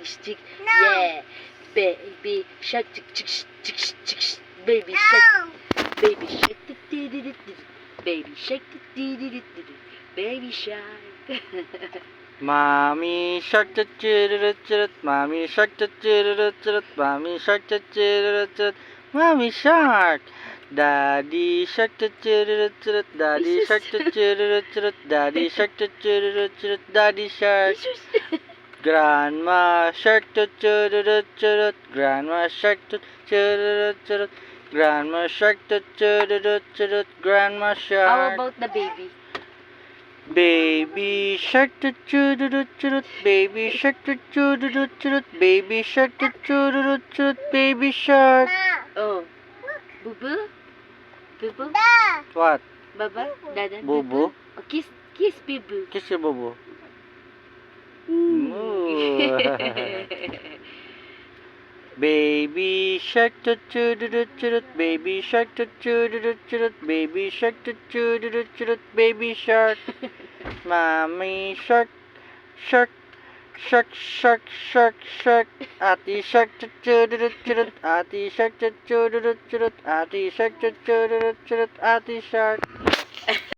stick. Yeah. Baby shark, tick, tick, tick, tick, baby shark, baby shark, baby shark, baby shark. Mommy shark, mommy shark, mommy shark, mommy shark. Daddy shark, daddy shark, daddy shark, daddy shark. Grandma shark, grandma shark, grandma shark, grandma shark. How about the baby? Baby shark, baby shark, baby shark, baby shark. Oh. Bubu? Bubu? What? Baba? Dada? Bubu? Oh, kiss Bubu. Kiss your bubu. Baby shark, baby shark, baby shark, baby shark. Mommy shark, shark, shark, shark, shark, shark. Ati shark, ati shark, ati shark, ati shark.